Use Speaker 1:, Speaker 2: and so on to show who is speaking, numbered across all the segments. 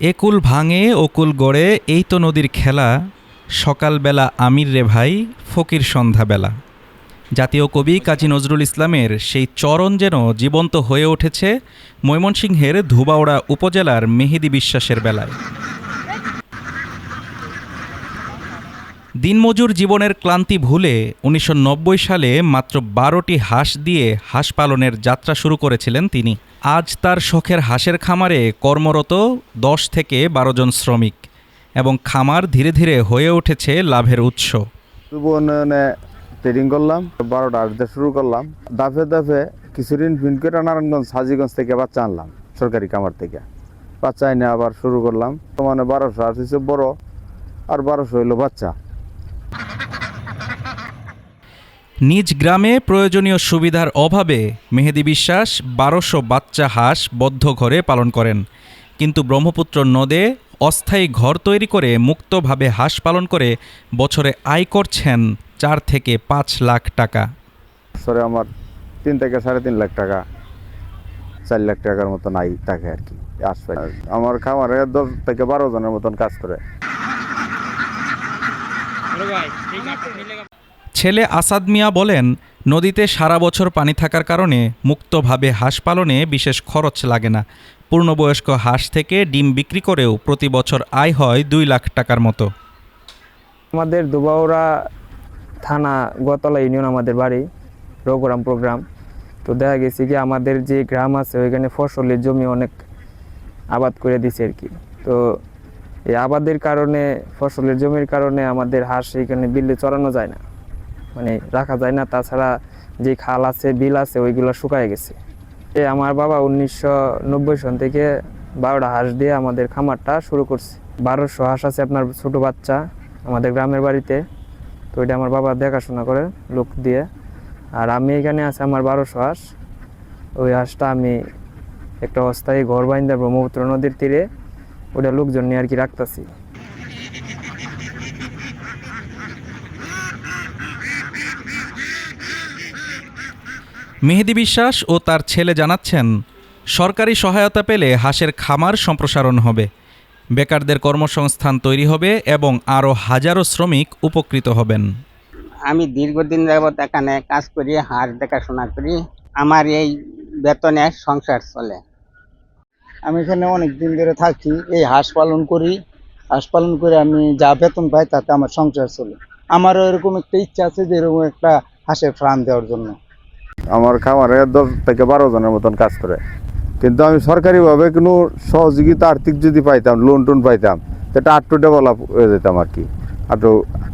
Speaker 1: একুল ভাঙে ওকুল গড়ে এই তো নদীর খেলা, সকালবেলা আমির রে ভাই ফকির সন্ধ্যাবেলা। জাতীয় কবি কাজী নজরুল ইসলামের সেই চরণ যেন জীবন্ত হয়ে উঠেছে ময়মনসিংহের ধুবাউড়া উপজেলার মেহেদী বিশ্বাসের বেলায়। দিনমজুর জীবনের ক্লান্তি ভুলে ১৯৯০ সালে মাত্র ১২টি হাঁস দিয়ে হাঁস পালনের যাত্রা শুরু করেছিলেন তিনি। আজ তার শখের হাঁসের খামারে কর্মরত ১০ থেকে ১২ জন শ্রমিক, এবং খামার ধীরে ধীরে হয়ে উঠেছে লাভের উৎস।
Speaker 2: যুব উন্নয়নে ট্রেডিং করলাম, ১২টা হাঁস দিয়ে শুরু করলাম। দাফে দাফে কিছু ঋণ ফিন করে নারায়ণগঞ্জ হাজীগঞ্জ থেকে বাচ্চা আনলাম, সরকারি খামার থেকে বাচ্চা এনে আবার শুরু করলাম। মানে ১২০০ হাঁস হচ্ছে বড়, আর ১২০০ হইলো বাচ্চা।
Speaker 1: নিজ গ্রামে প্রয়োজনীয় সুবিধার অভাবে মেহেদী বিশ্বাস ১২০০ বাচ্চা হাঁস বদ্ধ ঘরে পালন করেন, কিন্তু ব্রহ্মপুত্র নদে অস্থায়ী ঘর তৈরি করে মুক্তভাবে হাঁস পালন করে বছরে আয় করছেন ৪ থেকে ৫ লাখ টাকা।
Speaker 2: বছরে আমার ৩ থেকে ৩.৫ লাখ টাকা, ৪ লাখ টাকার মতন আয় থাকে আর কি। আমার খামারে ১০ থেকে ১২ জনের মতন কাজ করে।
Speaker 1: ছেলে আসাদ মিয়া বলেন, নদীতে সারা বছর পানি থাকার কারণে মুক্তভাবে হাঁস পালনে বিশেষ খরচ লাগে না। পূর্ণবয়স্ক হাঁস থেকে ডিম বিক্রি করেও প্রতি বছর আয় হয় ২ লাখ টাকার মতো।
Speaker 3: আমাদের ধুবাউড়া থানা গোতলা ইউনিয়ন আমাদের বাড়ি, রঘুরাম প্রোগ্রাম। তো দেখা গেছে কি আমাদের যে গ্রাম আছে ওইখানে ফসলের জমি অনেক আবাদ করে দিছে আর কি। তো এই আবাদের কারণে, ফসলের জমির কারণে আমাদের হাঁস এখানে বিলে চড়ানো যায় না, মানে রাখা যায় না। তাছাড়া যে খাল আছে, বিল আছে, ওইগুলো শুকায় গেছে। আমার বাবা ১৯৯০ সন থেকে ১২টা হাঁস দিয়ে আমাদের খামারটা শুরু করছে। ১২০০ হাঁস আছে আপনার ছোট বাচ্চা আমাদের গ্রামের বাড়িতে। তো এটা আমার বাবা দেখাশোনা করে লোক দিয়ে। আর আমি এখানে আছে আমার ১২০০ হাঁস। ওই হাঁসটা আমি একটা অস্থায়ী ঘর বাইন্দা ব্রহ্মপুত্র নদীর তীরে ওটা লোকজন নিয়ে আর কি রাখতেছি।
Speaker 1: মেহেদী বিশ্বাস ও তার ছেলে জানাচ্ছেন, সরকারি সহায়তা পেলে হাঁসের খামার সম্প্রসারণ হবে, বেকারদের কর্মসংস্থান তৈরি হবে এবং আরও হাজারো শ্রমিক উপকৃত হবেন।
Speaker 4: আমি দীর্ঘদিন যাবৎ এখানে কাজ করি, হাঁস দেখাশোনা করি। আমার এই বেতনে সংসার চলে।
Speaker 5: আমি এখানে অনেক দিন ধরে থাকি, এই হাঁস পালন করি। হাঁস পালন করে আমি যা বেতন পাই তাতে আমার সংসার চলে। আমারও এরকম একটা ইচ্ছা আছে যে এরকম একটা হাঁসের ফার্ম দেওয়ার জন্য।
Speaker 2: আমার খামারে ১০ থেকে ১২ জনের মতন কাজ করে, কিন্তু আমি সরকারিভাবে কোনো সহযোগিতা আর্থিক যদি পাইতাম, লোন টোন পাইতাম, সেটা আরটু ডেভেলপ হয়ে যেতাম আর কি,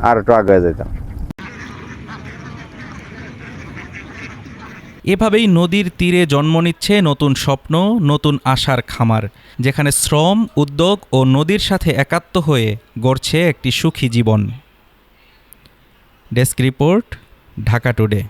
Speaker 2: আর একটু আগে যেতাম।
Speaker 1: এভাবেই নদীর তীরে জন্ম নিচ্ছে নতুন স্বপ্ন, নতুন আশার খামার, যেখানে শ্রম, উদ্যোগ ও নদীর সাথে একাত্ম হয়ে গড়ছে একটি সুখী জীবন। Desk report, Dhaka today.